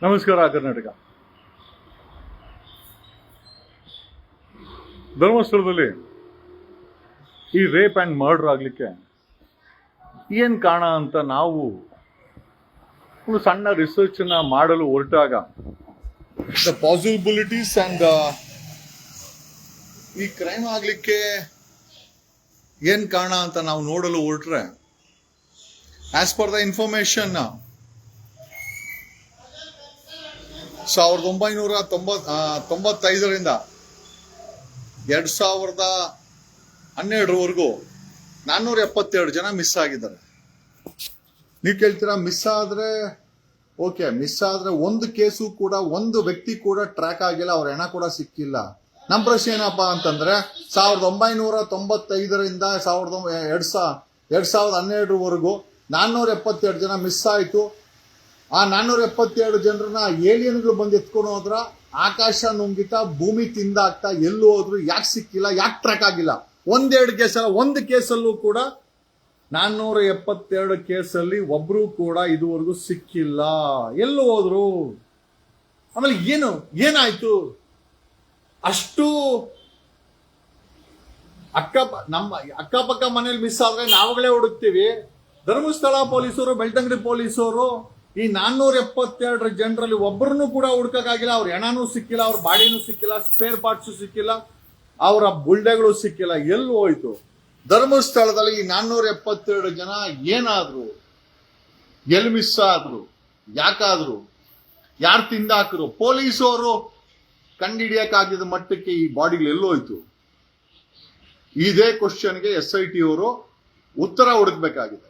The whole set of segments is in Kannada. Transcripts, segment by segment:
ನಮಸ್ಕಾರ ಕರ್ನಾಟಕ. ಧರ್ಮಸ್ಥಳದಲ್ಲಿ ಈ ರೇಪ್ ಆ್ಯಂಡ್ ಮರ್ಡರ್ ಆಗಲಿಕ್ಕೆ ಏನು ಕಾರಣ ಅಂತ ನಾವು ಒಂದು ಸಣ್ಣ ರಿಸರ್ಚನ್ನು ಮಾಡಲು ಹೊರಟಾಗ ದ ಪಾಸಿಬಿಲಿಟೀಸ್ ಆ್ಯಂಡ್ ಈ ಕ್ರೈಮ್ ಆಗಲಿಕ್ಕೆ ಏನು ಕಾರಣ ಅಂತ ನಾವು ನೋಡಲು ಹೊರಟ್ರೆ, ಆಸ್ ಪರ್ ದ ಇನ್ಫಾರ್ಮೇಶನ್ 1995ರಿಂದ 2012 472 ಜನ ಮಿಸ್ ಆಗಿದ್ದಾರೆ. ನೀವು ಕೇಳ್ತೀರಾ, ಮಿಸ್ ಆದ್ರೆ ಓಕೆ, ಮಿಸ್ ಆದ್ರೆ ಒಂದು ಕೇಸು ಕೂಡ, ಒಂದು ವ್ಯಕ್ತಿ ಕೂಡ ಟ್ರ್ಯಾಕ್ ಆಗಿಲ್ಲ, ಅವ್ರ ಹೆಣ ಕೂಡ ಸಿಕ್ಕಿಲ್ಲ. ನಮ್ಮ ಪ್ರಶ್ನೆ ಏನಪ್ಪಾ ಅಂತಂದ್ರೆ, 1995ರಿಂದ 2012 472 ಜನ ಮಿಸ್ ಆಯ್ತು. ಆ 472 ಜನರನ್ನ ಏಲಿಯನ್ಗಳು ಬಂದು ಎತ್ಕೊಂಡು ಹೋದ್ರ, ಆಕಾಶ ನುಂಗಿತ, ಭೂಮಿ ತಿಂದಾಗ್ತಾ, ಎಲ್ಲೂ ಹೋದ್ರು, ಯಾಕೆ ಸಿಕ್ಕಿಲ್ಲ, ಯಾಕೆ ಟ್ರ್ಯಾಕ್ ಆಗಿಲ್ಲ? ಒಂದೆರಡು ಕೇಸಲ್ಲ, ಒಂದು ಕೇಸಲ್ಲೂ ಕೂಡ 472 ಕೇಸಲ್ಲಿ ಒಬ್ರು ಕೂಡ ಇದುವರೆಗೂ ಸಿಕ್ಕಿಲ್ಲ. ಎಲ್ಲೂ ಹೋದ್ರು? ಆಮೇಲೆ ಏನಾಯ್ತು? ಅಷ್ಟು ನಮ್ಮ ಅಕ್ಕಪಕ್ಕ ಮನೇಲಿ ಮಿಸ್ ಆದ್ರೆ ನಾವುಗಳೇ ಹುಡುಕ್ತೀವಿ. ಧರ್ಮಸ್ಥಳ ಪೊಲೀಸರು, ಬೆಳ್ತಂಗಡಿ ಪೊಲೀಸರು ಈ 472 ಜನರಲ್ಲಿ ಒಬ್ಬರನ್ನು ಕೂಡ ಹುಡ್ಕಕ್ಕಾಗಿಲ್ಲ. ಅವ್ರ ಹೆಣನೂ ಸಿಕ್ಕಿಲ್ಲ, ಅವ್ರ ಬಾಡಿನೂ ಸಿಕ್ಕಿಲ್ಲ, ಸ್ಪೇರ್ ಪಾರ್ಟ್ಸ್ ಸಿಕ್ಕಿಲ್ಲ, ಅವರ ಬುಲ್ಡೆಗಳು ಸಿಕ್ಕಿಲ್ಲ. ಎಲ್ಲಿ ಹೋಯ್ತು? ಧರ್ಮಸ್ಥಳದಲ್ಲಿ ಈ 472 ಜನ ಏನಾದ್ರು? ಎಲ್ಲಿ ಮಿಸ್ ಆದ್ರು? ಯಾಕಾದ್ರು? ಯಾರು ತಿಂದಾಕರು? ಪೊಲೀಸರು ಕಂಡಿಡಿಯಕ್ಕಾಗಿದ್ದ ಮಟ್ಟಕ್ಕೆ ಈ ಬಾಡಿಗಳು ಎಲ್ಲೋಯ್ತು? ಇದೇ ಕ್ವಶನ್ಗೆ SIT ಅವರು ಉತ್ತರ ಹುಡುಕ್ಬೇಕಾಗಿದೆ.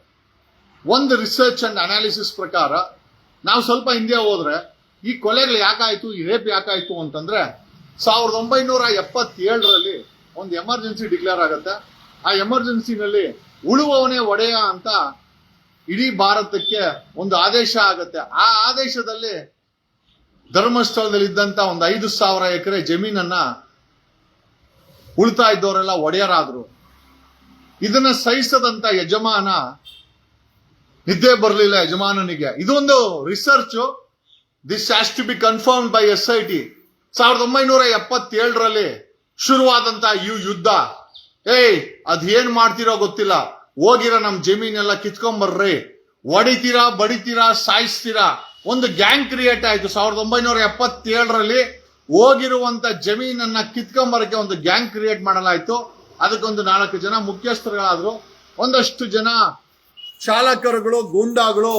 ಒಂದು ರಿಸರ್ಚ್ ಅಂಡ್ ಅನಾಲಿಸಿಸ್ ಪ್ರಕಾರ ನಾವು ಸ್ವಲ್ಪ ಹಿಂದೆ ಹೋದ್ರೆ, ಈ ಕೊಲೆಗಳು ಯಾಕಾಯ್ತು, ಈ ರೇಪ್ ಯಾಕಾಯ್ತು ಅಂತಂದ್ರೆ, 1977ರಲ್ಲಿ ಒಂದು ಎಮರ್ಜೆನ್ಸಿ ಡಿಕ್ಲೇರ್ ಆಗುತ್ತೆ. ಆ ಎಮರ್ಜೆನ್ಸಿನಲ್ಲಿ ಉಳುವವನೇ ಒಡೆಯ ಅಂತ ಇಡೀ ಭಾರತಕ್ಕೆ ಒಂದು ಆದೇಶ ಆಗುತ್ತೆ. ಆ ಆದೇಶದಲ್ಲಿ ಧರ್ಮಸ್ಥಳದಲ್ಲಿ ಇದ್ದಂತ ಒಂದು 5,000 ಎಕರೆ ಜಮೀನನ್ನ ಉಳ್ತಾ ಇದ್ದವರೆಲ್ಲ ಒಡೆಯರಾದ್ರು. ಇದನ್ನ ಸಹಿಸದಂತ ಯಜಮಾನ, ನಿದ್ದೆ ಬರಲಿಲ್ಲ ಯಜಮಾನನಿಗೆ. ಇದೊಂದು research. This has to be confirmed by SIT. 1977ರಲ್ಲಿ ಶುರುವಾದಂತ ಈ ಯುದ್ಧ, ಅದೇನ್ ಮಾಡ್ತಿರೋ ಗೊತ್ತಿಲ್ಲ, ಹೋಗಿರ ನಮ್ ಜಮೀನೆಲ್ಲ ಕಿತ್ಕೊಂಬರ್ರಿ, ಹೊಡಿತೀರಾ, ಬಡಿತೀರಾ, ಸಾಯಿಸ್ತೀರಾ. ಒಂದು ಗ್ಯಾಂಗ್ ಕ್ರಿಯೇಟ್ ಆಯ್ತು 1977ರಲ್ಲಿ. ಹೋಗಿರುವಂತ ಜಮೀನನ್ನ ಕಿತ್ಕೊಂಬರಕ್ಕೆ ಒಂದು ಗ್ಯಾಂಗ್ ಕ್ರಿಯೇಟ್ ಮಾಡಲಾಯ್ತು. ಅದಕ್ಕೊಂದು 4 ಜನ ಮುಖ್ಯಸ್ಥರುಗಳಾದ್ರು, ಒಂದಷ್ಟು ಜನ ಚಾಲಕರುಗಳು, ಗೂಂಡಾಗಳು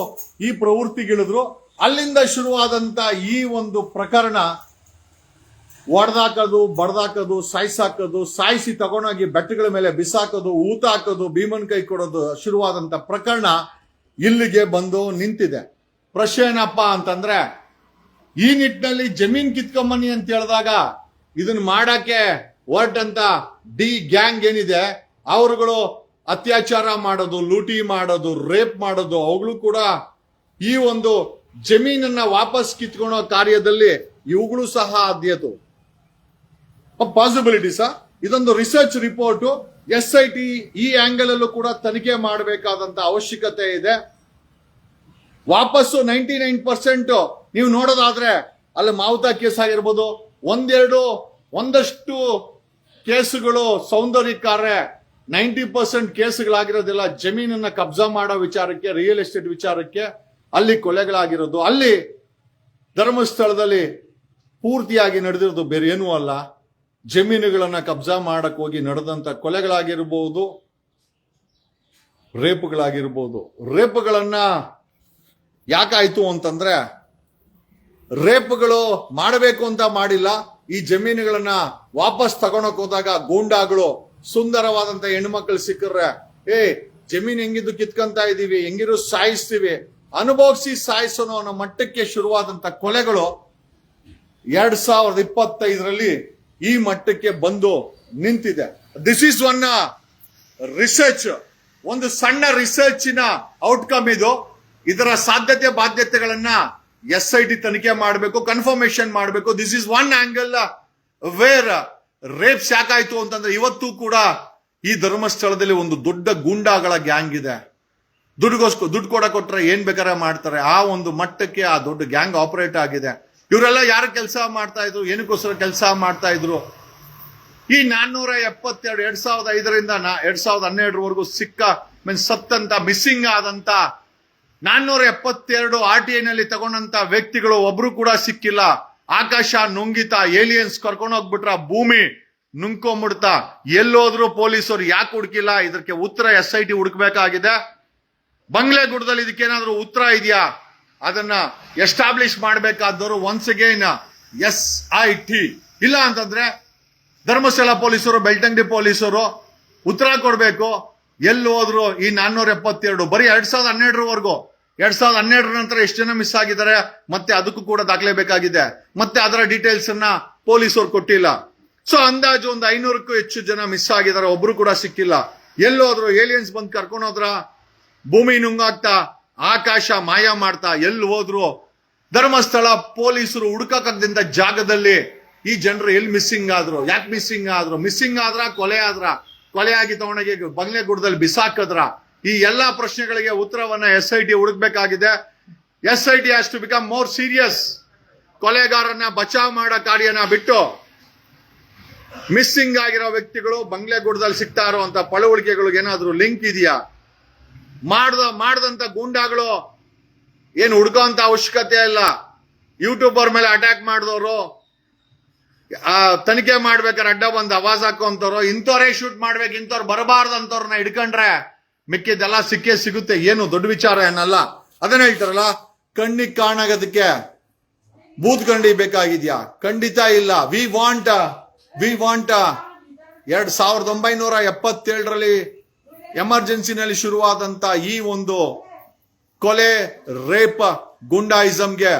ಈ ಪ್ರವೃತ್ತಿಗಿಳಿದ್ರು. ಅಲ್ಲಿಂದ ಶುರುವಾದಂತ ಈ ಒಂದು ಪ್ರಕರಣ, ಒಡೆದಾಕೋದು, ಬಡ್ದಾಕೋದು, ಸಾಯಿಸಾಕೋದು, ಸಾಯಿಸಿ ತಗೊಂಡೋಗಿ ಬೆಟ್ಟಗಳ ಮೇಲೆ ಬಿಸಾಕೋದು, ಊತ ಹಾಕೋದು, ಭೀಮನ್ ಕೈ ಕೊಡೋದು ಶುರುವಾದಂತ ಪ್ರಕರಣ ಇಲ್ಲಿಗೆ ಬಂದು ನಿಂತಿದೆ. ಪ್ರಶ್ನೆ ಏನಪ್ಪಾ ಅಂತಂದ್ರೆ, ಈ ನಿಟ್ಟಿನಲ್ಲಿ ಜಮೀನ್ ಕಿತ್ಕೊಂಬನ್ನಿ ಅಂತ ಹೇಳಿದಾಗ ಇದನ್ನ ಮಾಡಕ್ಕೆ ಹೊರಟಂತ ಡಿ ಗ್ಯಾಂಗ್ ಏನಿದೆ, ಅವರುಗಳು ಅತ್ಯಾಚಾರ ಮಾಡೋದು, ಲೂಟಿ ಮಾಡೋದು, ರೇಪ್ ಮಾಡೋದು, ಅವುಗಳು ಕೂಡ ಈ ಒಂದು ಜಮೀನನ್ನ ವಾಪಸ್ ಕಿತ್ಕೊಳ್ಳೋ ಕಾರ್ಯದಲ್ಲಿ ಇವುಗಳು ಸಹ ಆದ್ಯತೆ. ಪಾಸಿಬಿಲಿಟೀಸಾ? ಇದೊಂದು ರಿಸರ್ಚ್ ರಿಪೋರ್ಟ್. SIT ಈ ಆಂಗಲ್ ಅಲ್ಲೂ ಕೂಡ ತನಿಖೆ ಮಾಡಬೇಕಾದಂತ ಅವಶ್ಯಕತೆ ಇದೆ. ವಾಪಸ್ಸು 99% ನೀವು ನೋಡೋದಾದ್ರೆ ಅಲ್ಲಿ ಮಾವುತ ಕೇಸ್ ಆಗಿರ್ಬೋದು, ಒಂದಷ್ಟು ಕೇಸುಗಳು ಸೌಂದರ್ಯಕ್ಕಾರೆ, 90% ಕೇಸುಗಳಾಗಿರೋದಿಲ್ಲ ಜಮೀನನ್ನ ಕಬ್ಜಾ ಮಾಡೋ ವಿಚಾರಕ್ಕೆ, ರಿಯಲ್ ಎಸ್ಟೇಟ್ ವಿಚಾರಕ್ಕೆ ಅಲ್ಲಿ ಕೊಲೆಗಳಾಗಿರೋದು. ಅಲ್ಲಿ ಧರ್ಮಸ್ಥಳದಲ್ಲಿ ಪೂರ್ತಿಯಾಗಿ ನಡೆದಿರೋದು ಬೇರೆ ಏನೂ ಅಲ್ಲ, ಜಮೀನುಗಳನ್ನ ಕಬ್ಜಾ ಮಾಡಕ್ ಹೋಗಿ ನಡೆದಂತ ಕೊಲೆಗಳಾಗಿರ್ಬೋದು, ರೇಪ್ಗಳಾಗಿರ್ಬೋದು. ರೇಪ್ಗಳನ್ನ ಯಾಕಾಯ್ತು ಅಂತಂದ್ರೆ, ರೇಪ್ಗಳು ಮಾಡಬೇಕು ಅಂತ ಮಾಡಿಲ್ಲ. ಈ ಜಮೀನುಗಳನ್ನ ವಾಪಸ್ ತಗೊಂಡೋಕ್ ಹೋದಾಗ ಗೂಂಡಾಗಳು ಸುಂದರವಾದಂತ ಹೆಣ್ಮಕ್ಳು ಸಿಕ್ಕರೆ, ಜಮೀನ್ ಹೆಂಗಿದ್ದು ಕಿತ್ಕೊಂತ ಇದೀವಿ, ಹೆಂಗಿರು ಸಾಯಿಸ್ತೀವಿ, ಅನುಭವಿಸಿ ಸಾಯಿಸೋಣ ಅನ್ನೋ ಮಟ್ಟಕ್ಕೆ ಶುರುವಾದಂತ ಕೊಲೆಗಳು 2025ರಲ್ಲಿ ಈ ಮಟ್ಟಕ್ಕೆ ಬಂದು ನಿಂತಿದೆ. ದಿಸ್ ಈಸ್ ಒನ್ ರಿಸರ್ಚ್, ಒಂದು ಸಣ್ಣ ರಿಸರ್ಚಿನ ಔಟ್ಕಮ್ ಇದು. ಇದರ ಸಾಧ್ಯತೆ ಬಾಧ್ಯತೆಗಳನ್ನ SIT ತನಿಖೆ ಮಾಡಬೇಕು, ಕನ್ಫರ್ಮೇಶನ್ ಮಾಡಬೇಕು. This is one angle where rapes ಯಾಕಾಯ್ತು ಅಂತಂದ್ರೆ, ಇವತ್ತು ಕೂಡ ಈ ಧರ್ಮಸ್ಥಳದಲ್ಲಿ ಒಂದು ದೊಡ್ಡ ಗೂಂಡಾಗಳ ಗ್ಯಾಂಗ್ ಇದೆ. ದುಡ್ಡು ಕೊಟ್ರೆ ಏನ್ ಬೇಕಾದ್ರೆ ಮಾಡ್ತಾರೆ. ಆ ಒಂದು ಮಟ್ಟಕ್ಕೆ ಆ ದೊಡ್ಡ ಗ್ಯಾಂಗ್ ಆಪರೇಟ್ ಆಗಿದೆ. ಇವರೆಲ್ಲ ಯಾರು ಕೆಲಸ ಮಾಡ್ತಾ ಇದ್ರು, ಏನಕ್ಕೋಸ್ಕರ ಕೆಲಸ ಮಾಡ್ತಾ ಇದ್ರು? ಈ 472 2005ರಿಂದ 2012 ಸಿಕ್ಕ ಸತ್ತಂತ ಮಿಸ್ಸಿಂಗ್ ಆದಂತ 472 RTI ನಲ್ಲಿ ತಗೊಂಡಂತ ವ್ಯಕ್ತಿಗಳು ಒಬ್ರು ಕೂಡ ಸಿಕ್ಕಿಲ್ಲ. ಆಕಾಶ ನುಂಗಿತ, ಏಲಿಯನ್ಸ್ ಕರ್ಕೊಂಡು ಹೋಗ್ಬಿಟ್ರ, ಭೂಮಿ ನುಂಗ್ಕೊಂಡ್ಬಿಡ್ತಾ, ಎಲ್ಲೋದ್ರು ಪೊಲೀಸರು ಯಾಕೆ ಹುಡುಕಿಲ್ಲ? ಇದಕ್ಕೆ ಉತ್ತರ SIT ಹುಡುಕ್ಬೇಕಾಗಿದೆ. ಬಂಗ್ಲೆಗುಡ್ಡದಲ್ಲಿ ಇದಕ್ಕೇನಾದ್ರೂ ಉತ್ತರ ಇದೆಯಾ? ಅದನ್ನ ಎಸ್ಟಾಬ್ಲಿಷ್ ಮಾಡಬೇಕಾದವರು ಒನ್ಸ್ ಅಗೈನ್ SIT. ಇಲ್ಲ ಅಂತಂದ್ರೆ ಧರ್ಮಸ್ಥಳ ಪೊಲೀಸರು, ಬೆಳ್ತಂಗಡಿ ಪೊಲೀಸರು ಉತ್ತರ ಕೊಡ್ಬೇಕು. ಎಲ್ಲಿ ಹೋದ್ರು ಈ 472 ಬರೀ 2012 2012 ನಂತರ ಎಷ್ಟು ಜನ ಮಿಸ್ ಆಗಿದ್ದಾರೆ ಮತ್ತೆ ಅದಕ್ಕೂ ಕೂಡ ದಾಖಲೆ ಬೇಕಾಗಿದೆ. ಮತ್ತೆ ಅದರ ಡೀಟೇಲ್ಸ್ ಅನ್ನ ಪೊಲೀಸರು ಕೊಟ್ಟಿಲ್ಲ. ಸೊ ಅಂದಾಜು ಒಂದು 500ಕ್ಕೂ ಹೆಚ್ಚು ಜನ ಮಿಸ್ ಆಗಿದ್ದಾರೆ, ಒಬ್ರು ಕೂಡ ಸಿಕ್ಕಿಲ್ಲ. ಎಲ್ಲೋದ್ರು? ಏಲಿಯನ್ಸ್ ಬಂದು ಕರ್ಕೊಂಡು ಹೋದ್ರ? ಭೂಮಿ ನುಂಗಾಗ್ತಾ, ಆಕಾಶ ಮಾಯ ಮಾಡ್ತಾ ಎಲ್ಲಿ ಹೋದ್ರು? ಧರ್ಮಸ್ಥಳ ಪೊಲೀಸರು ಹುಡುಕಕ್ಕಾಗದಂತ ಜಾಗದಲ್ಲಿ ಈ ಜನರು ಎಲ್ಲಿ ಮಿಸ್ಸಿಂಗ್ ಆದ್ರು? ಯಾಕೆ ಮಿಸ್ಸಿಂಗ್ ಆದ್ರು? ಮಿಸ್ಸಿಂಗ್ ಆದ್ರ, ಕೊಲೆ ಆಗಿ ತಗೊಂಡೋಗಿ ಬಂಗ್ಲೆಗುಡ್ಡದಲ್ಲಿ ಬಿಸಾಕದ್ರ? ಈ ಎಲ್ಲಾ ಪ್ರಶ್ನೆಗಳಿಗೆ ಉತ್ತರವನ್ನ SIT ಹುಡುಕ್ಬೇಕಾಗಿದೆ. SIT has to become more serious. ಕೊಲೆಗಾರನ್ನ ಬಚಾವ್ ಮಾಡೋ ಕಾರ್ಯನ ಬಿಟ್ಟು ಮಿಸ್ಸಿಂಗ್ ಆಗಿರೋ ವ್ಯಕ್ತಿಗಳು ಬಂಗ್ಲೆಗುಡ್ಡದಲ್ಲಿ ಸಿಗ್ತಾ ಇರುವಂತ ಪಳವಳಿಕೆಗಳಿಗೆ ಏನಾದ್ರೂ ಲಿಂಕ್ ಇದೆಯಾ? ಮಾಡದಂತ ಗೂಂಡಾಗಳು ಏನು ಹುಡುಕೋಂತ ಅವಶ್ಯಕತೆ ಇಲ್ಲ. ಯೂಟ್ಯೂಬರ್ ಮೇಲೆ ಅಟ್ಯಾಕ್ ಮಾಡಿದವರು, ತನಿಖೆ ಮಾಡ್ಬೇಕಾದ್ರೆ ಅಡ್ಡ ಬಂದು ಆವಾಜ್ ಹಾಕೋಂತವ್ರು, ಇಂಥವ್ರೇ ಶೂಟ್ ಮಾಡ್ಬೇಕು, ಇಂಥವ್ರು ಬರಬಾರ್ದಂತವ್ರನ್ನ ಹಿಡ್ಕೊಂಡ್ರೆ ಮಿಕ್ಕಿದ್ದೆಲ್ಲ ಸಿಕ್ಕೇ ಸಿಗುತ್ತೆ. ಏನು ದೊಡ್ಡ ವಿಚಾರ ಏನಲ್ಲ. ಅದನ್ನ ಹೇಳ್ತಾರಲ್ಲ, ಕಣ್ಣಿಗೆ ಕಾಣಾಗೋದಕ್ಕೆ ಬೂತ್ ಕಂಡಿ ಬೇಕಾಗಿದ್ಯಾ? ಖಂಡಿತ ಇಲ್ಲ. ವಿ ವಾಂಟ್ 1977ರಲ್ಲಿ ಎಮರ್ಜೆನ್ಸಿನಲ್ಲಿ ಶುರುವಾದಂತ ಈ ಒಂದು ಕೊಲೆ, ರೇಪ್, ಗುಂಡಾಯಿಸಂಗೆ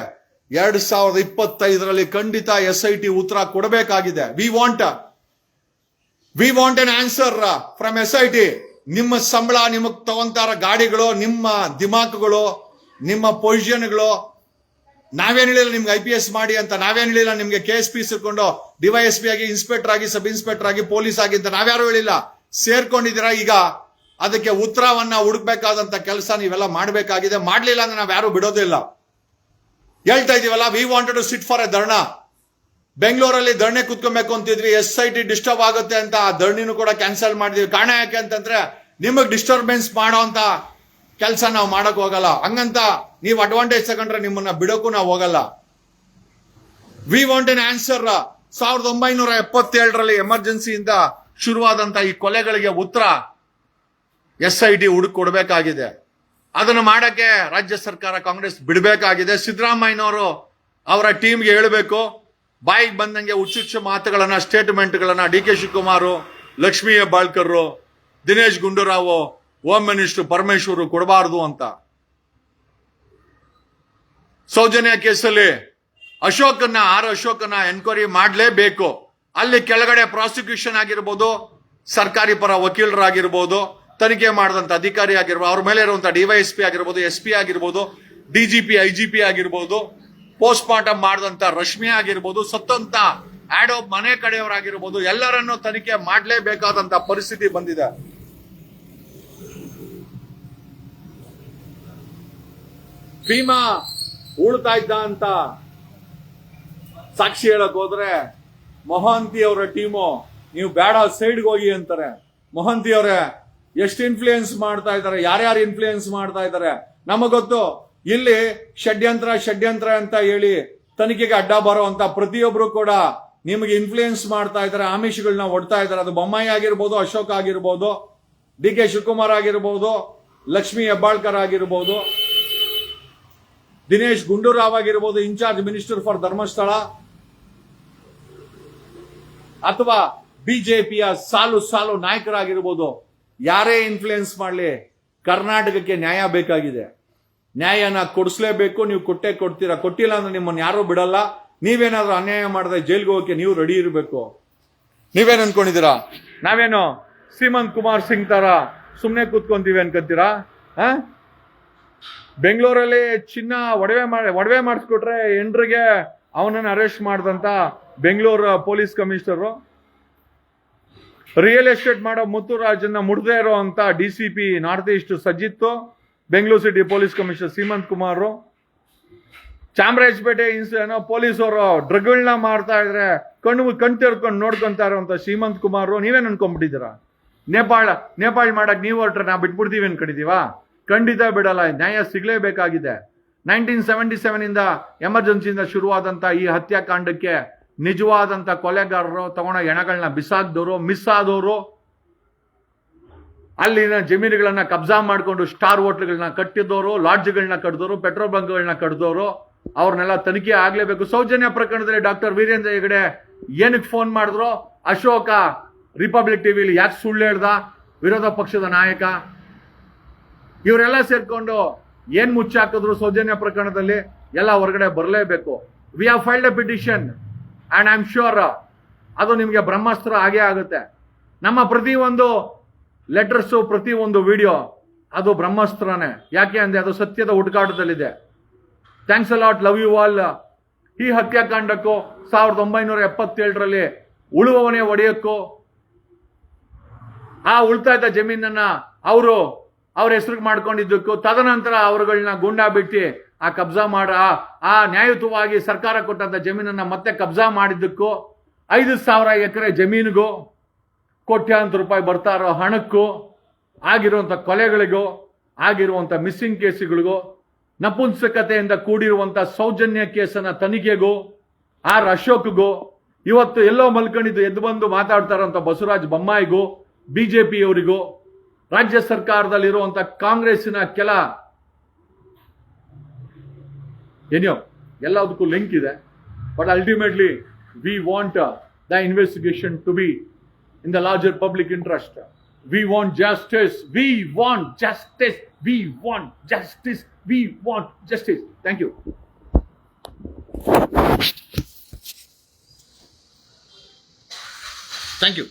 2025ರಲ್ಲಿ ಖಂಡಿತ SIT ಉತ್ತರ ಕೊಡಬೇಕಾಗಿದೆ. We want an answer from SIT. ನಿಮ್ಮ ಸಂಬಳ, ನಿಮಗ್ ತಗೊಂತಾರ ಗಾಡಿಗಳು, ನಿಮ್ಮ ದಿಮಾಕ್ಗಳು, ನಿಮ್ಮ ಪೊಸಿಷನ್ಗಳು, ನಾವೇನ್ ಹೇಳಿಲ್ಲ ನಿಮ್ಗೆ IPS ಮಾಡಿ ಅಂತ, ನಾವೇನ್ ಹೇಳಿಲ್ಲ ನಿಮ್ಗೆ KSP ಸೇರ್ಕೊಂಡು DYSP ಆಗಿ, ಇನ್ಸ್ಪೆಕ್ಟರ್ ಆಗಿ, ಸಬ್ ಇನ್ಸ್ಪೆಕ್ಟರ್ ಆಗಿ, ಪೊಲೀಸ್ ಆಗಿ ಅಂತ ನಾವ್ಯಾರು ಹೇಳಿಲ್ಲ. ಸೇರ್ಕೊಂಡಿದ್ದೀರಾ. ಈಗ ಅದಕ್ಕೆ ಉತ್ತರವನ್ನ ಹುಡುಕ್ಬೇಕಾದಂತ ಕೆಲಸ ನೀವೆಲ್ಲ ಮಾಡಬೇಕಾಗಿದೆ. ಮಾಡ್ಲಿಲ್ಲ ಅಂದ್ರೆ ನಾವ್ ಯಾರು ಬಿಡೋದಿಲ್ಲ. ಹೇಳ್ತಾ ಇದೀವಲ್ಲ, we wanted to sit for a dharna. ಬೆಂಗಳೂರಲ್ಲಿ ಧರಣಿ ಕುತ್ಕೊಬೇಕು ಅಂತಿದ್ವಿ, SIT ಡಿಸ್ಟರ್ಬ್ ಆಗುತ್ತೆ ಅಂತ ಆ ಧರಣಿನೂ ಕೂಡ ಕ್ಯಾನ್ಸಲ್ ಮಾಡಿದ್ವಿ. ಕಾರಣ ಯಾಕೆ ಅಂತಂದ್ರೆ ನಿಮಗ್ ಡಿಸ್ಟರ್ಬೆನ್ಸ್ ಮಾಡೋ ಅಂತ ಕೆಲಸ ನಾವು ಮಾಡಕ್ ಹೋಗಲ್ಲ. ಹಂಗಂತ ನೀವು ಅಡ್ವಾಂಟೇಜ್ ತಗೊಂಡ್ರೆ ನಿಮ್ಮನ್ನ ಬಿಡೋಕು ನಾವು ಹೋಗಲ್ಲ. We want an answer. 1977ರಲ್ಲಿ ಎಮರ್ಜೆನ್ಸಿಯಿಂದ ಶುರುವಾದಂತ ಈ ಕೊಲೆಗಳಿಗೆ ಉತ್ತರ SIT ಹುಡುಕ್ ಕೊಡಬೇಕಾಗಿದೆ. ಅದನ್ನು ಮಾಡಕ್ಕೆ ರಾಜ್ಯ ಸರ್ಕಾರ, ಕಾಂಗ್ರೆಸ್ ಬಿಡಬೇಕಾಗಿದೆ. ಸಿದ್ದರಾಮಯ್ಯನವರು ಅವರ ಟೀಮ್ಗೆ ಹೇಳಬೇಕು, ಬಾಯಿಗೆ ಬಂದಂಗೆ ಹುಚ್ಚುಚ್ಚು ಮಾತುಗಳನ್ನ, ಸ್ಟೇಟ್ಮೆಂಟ್ಗಳನ್ನ DK Shivakumar, Lakshmi Hebbalkar, Dinesh Gundurao, home minister Parameshwar ಕೊಡಬಾರದು ಅಂತ. ಸೌಜನ್ಯ ಕೇಸಲ್ಲಿ ಅಶೋಕನ್ನ ಎನ್ಕ್ವೈರಿ ಮಾಡಲೇಬೇಕು. ಅಲ್ಲಿ ಕೆಳಗಡೆ ಪ್ರಾಸಿಕ್ಯೂಷನ್ ಆಗಿರ್ಬೋದು, ಸರ್ಕಾರಿ ಪರ ವಕೀಲರಾಗಿರ್ಬೋದು, ತನಿಖೆ ಮಾಡಿದಂತ ಅಧಿಕಾರಿ ಆಗಿರ್ಬೋದು, ಅವ್ರ ಮೇಲೆ ಇರುವಂತ DYSP ಆಗಿರ್ಬೋದು, SP ಆಗಿರ್ಬೋದು, DGP IGP ಆಗಿರ್ಬೋದು, ಪೋಸ್ಟ್ ಮಾರ್ಟಮ್ ಮಾಡಿದಂತ ರಶ್ಮಿ ಆಗಿರ್ಬೋದು, ಸತ್ತಂತ ಆಡೋ ಮನೆ ಕಡೆಯವರಾಗಿರ್ಬೋದು, ಎಲ್ಲರನ್ನೂ ತನಿಖೆ ಮಾಡಲೇಬೇಕಾದಂತ ಪರಿಸ್ಥಿತಿ ಬಂದಿದೆ. ಭೀಮಾ ಉಳ್ತಾ ಇದ್ದ ಅಂತ ಸಾಕ್ಷಿ ಹೇಳಕ್ ಹೋದ್ರೆ ಮೊಹಂತಿ ಅವರ ಟೀಮು ನೀವು ಬೇಡ ಸೈಡ್ಗೆ ಹೋಗಿ ಅಂತಾರೆ. ಮೊಹಂತಿ ಅವರೇ ಎಷ್ಟು ಇನ್ಫ್ಲೂಯೆನ್ಸ್ ಮಾಡ್ತಾ ಇದ್ದಾರೆ, ಯಾರ್ಯಾರು ಇನ್ಫ್ಲೂಯೆನ್ಸ್ ಮಾಡ್ತಾ ಇದ್ದಾರೆ ನಮಗೊತ್ತು. ಇಲ್ಲಿ ಷಡ್ಯಂತ್ರ ಅಂತ ಹೇಳಿ ತನಿಖೆಗೆ ಅಡ್ಡ ಬರೋ ಅಂತ ಪ್ರತಿಯೊಬ್ರು ಕೂಡ ನಿಮಗೆ ಇನ್ಫ್ಲೂಯೆನ್ಸ್ ಮಾಡ್ತಾ ಇದ್ದಾರೆ, ಆಮಿಷಗಳನ್ನ ಒಡ್ತಾ ಇದ್ದಾರೆ. ಅದು ಬೊಮ್ಮಾಯಿ ಆಗಿರ್ಬೋದು, ಅಶೋಕ್ ಆಗಿರ್ಬೋದು, DK ಶಿವಕುಮಾರ್ ಆಗಿರ್ಬೋದು, ಲಕ್ಷ್ಮೀ ಹೆಬ್ಬಾಳ್ಕರ್ ಆಗಿರ್ಬೋದು, ದಿನೇಶ್ ಗುಂಡೂರಾವ್ ಆಗಿರ್ಬೋದು, ಇನ್ಚಾರ್ಜ್ ಮಿನಿಸ್ಟರ್ ಫಾರ್ ಧರ್ಮಸ್ಥಳ, ಅಥವಾ ಬಿಜೆಪಿಯ ಸಾಲು ನಾಯಕರಾಗಿರ್ಬೋದು. ಯಾರೇ ಇನ್ಫ್ಲೂಯೆನ್ಸ್ ಮಾಡಲಿ, ಕರ್ನಾಟಕಕ್ಕೆ ನ್ಯಾಯ ಬೇಕಾಗಿದೆ. ನ್ಯಾಯನ ಕೊಡಿಸ್ಲೇಬೇಕು. ನೀವು ಕೊಟ್ಟೇ ಕೊಡ್ತೀರಾ. ಕೊಟ್ಟಿಲ್ಲ ಅಂದ್ರೆ ನಿಮ್ಮನ್ನ ಯಾರು ಬಿಡಲ್ಲ. ನೀವೇನಾದ್ರೂ ಅನ್ಯಾಯ ಮಾಡಿದ್ರೆ ಜೈಲ್ಗೆ ಹೋಗಕ್ಕೆ ನೀವು ರೆಡಿ ಇರಬೇಕು. ನೀವೇನ್ ಅನ್ಕೊಂಡಿದ್ದೀರಾ? ನಾವೇನು ಶ್ರೀಮಂತ್ ಕುಮಾರ್ ಸಿಂಗ್ ತರ ಸುಮ್ನೆ ಕೂತ್ಕೊಂತೀವಿ ಅನ್ಕೊಂತೀರಾ? ಬೆಂಗಳೂರಲ್ಲಿ ಚಿನ್ನ ಒಡವೆ ಮಾಡಿಸ್ಕೊಟ್ರೆ ಎಂಡ್ರಿಗೆ ಅವನನ್ನ ಅರೆಸ್ಟ್ ಮಾಡಿದಂತ Bengaluru police commissioner, real estate ಮಾಡೋ ಮುತ್ತುರಾಜನ್ನ ಮುಡ್ದೇ ಇರೋ ಅಂತ DCP ನಾರ್ತ್ ಈಸ್ಟ್ ಸಜ್ಜಿತ್ತು, Bengaluru city police commissioner Seemanth Kumar, Chamarajpet ಏನೋ ಪೊಲೀಸರು ಡ್ರಗ್ಗಳನ್ನ ಮಾಡ್ತಾ ಇದ್ರೆ ಕಣ್ ತೆರ್ಕೊಂಡು ನೋಡ್ಕೊಂತಾ ಇರುವಂತ ಶ್ರೀಮಂತ್ ಕುಮಾರ್, ನೀವೇನ್ ಅನ್ಕೊಂಡ್ಬಿಟ್ಟಿದ್ದೀರಾ? ನೇಪಾಳ ಮಾಡಕ್ ನೀವು ಹೊರಟ್ರೆ ನಾವು ಬಿಟ್ಬಿಡ್ತೀವಿ ಅನ್ಕೊಂಡಿದೀವಾ? ಖಂಡಿತ ಬಿಡಲ್ಲ. ನ್ಯಾಯ ಸಿಗ್ಲೇಬೇಕಾಗಿದೆ. 1977 ಇಂದ ಎಮರ್ಜೆನ್ಸಿಯಿಂದ ಶುರುವಾದಂತ ಈ ಹತ್ಯಾಕಾಂಡಕ್ಕೆ ನಿಜವಾದಂತ ಕೊಲೆಗಾರರು, ತಗೊಂಡ ಹೆಣಗಳನ್ನ ಬಿಸಾಕ್ದವರು, ಮಿಸ್ ಆದವರು, ಅಲ್ಲಿನ ಜಮೀನುಗಳನ್ನ ಕಬ್ಜಾ ಮಾಡ್ಕೊಂಡು ಸ್ಟಾರ್ ಹೋಟ್ಲ್ಗಳನ್ನ ಕಟ್ಟಿದವರು, ಲಾಡ್ಜ್ಗಳನ್ನ ಕಟ್ಟಿದವರು, ಪೆಟ್ರೋಲ್ ಬಂಕ್ಗಳನ್ನ ಕಟ್ಟಿದವರು, ಅವ್ರನ್ನೆಲ್ಲ ತನಿಖೆ ಆಗ್ಲೇಬೇಕು. ಸೌಜನ್ಯ ಪ್ರಕರಣದಲ್ಲಿ ಡಾಕ್ಟರ್ ವೀರೇಂದ್ರ ಹೆಗಡೆ ಏನಕ್ಕೆ ಫೋನ್ ಮಾಡಿದ್ರು? ಅಶೋಕ ರಿಪಬ್ಲಿಕ್ ಟಿವಿಲಿ ಯಾಕೆ ಸುಳ್ಳು ಹೇಳ್ದ? ವಿರೋಧ ಪಕ್ಷದ ನಾಯಕ ಇವರೆಲ್ಲ ಸೇರ್ಕೊಂಡು ಏನ್ ಮುಚ್ಚಾಕಿದ್ರು ಸೌಜನ್ಯ ಪ್ರಕರಣದಲ್ಲಿ? ಎಲ್ಲ ಹೊರಗಡೆ ಬರಲೇಬೇಕು. We have filed A petition and I am sure ಅದು ನಿಮಗೆ ಬ್ರಹ್ಮಾಸ್ತ್ರ ಆಗೇ ಆಗುತ್ತೆ. ನಮ್ಮ ಪ್ರತಿ ಒಂದು ಲೆಟರ್ಸು, ಪ್ರತಿ ಒಂದು ವಿಡಿಯೋ ಅದು ಬ್ರಹ್ಮಾಸ್ತ್ರನೇ. ಯಾಕೆ ಅಂದ್ರೆ ಅದು ಸತ್ಯದ ಹುಡುಕಾಟದಲ್ಲಿದೆ. Thanks a lot, love you all. ಈ ಹತ್ಯಾಕಾಂಡಕ್ಕೂ 1977ರಲ್ಲಿ ಉಳುವವನೇ ಒಡೆಯಕ್ಕೂ, ಆ ಉಳ್ತಾ ಇದ್ದ ಜಮೀನನ್ನ ಅವ್ರ ಹೆಸರಿಗೆ ಮಾಡ್ಕೊಂಡಿದ್ದಕ್ಕೂ, ತದನಂತರ ಅವರುಗಳನ್ನ ಗುಂಡಾ ಬಿಟ್ಟು ಆ ಕಬ್ಜಾ ಆ ನ್ಯಾಯಯುತವಾಗಿ ಸರ್ಕಾರ ಕೊಟ್ಟಂತ ಜಮೀನನ್ನ ಮತ್ತೆ ಕಬ್ಜಾ ಮಾಡಿದ್ದಕ್ಕೂ, 5,000 ಎಕರೆ ಜಮೀನಿಗೂ, ಕೋಟ್ಯಾಂತರ ರೂಪಾಯಿ ಬರ್ತಾ ಇರೋ ಹಣಕ್ಕೂ, ಆಗಿರುವಂತ ಕೊಲೆಗಳಿಗೂ, ಆಗಿರುವಂತ ಮಿಸ್ಸಿಂಗ್ ಕೇಸುಗಳಿಗೂ, ನಪುಂಸಕತೆಯಿಂದ ಕೂಡಿರುವಂತ ಸೌಜನ್ಯ ಕೇಸನ್ನ ತನಿಖೆಗೂ, ಆರ್ ಅಶೋಕ್ಗೂ, ಇವತ್ತು ಎಲ್ಲೋ ಮಲ್ಕೊಂಡಿದ್ದು ಎದ್ದು ಬಂದು ಮಾತಾಡ್ತಾ ಇರುವಂತ ಬಸವರಾಜ ಬೊಮ್ಮಾಯಿಗೂ, ಬಿಜೆಪಿಯವರಿಗೂ, ರಾಜ್ಯ ಸರ್ಕಾರದಲ್ಲಿರುವಂತ ಕಾಂಗ್ರೆಸ್ಸಿನ ಎಲ್ಲದಕ್ಕೂ ಲಿಂಕ್ ಇದೆ. But ultimately we want the investigation to be in the larger public interest. We want justice. We want justice. We want justice. We want justice. Thank you. Thank you.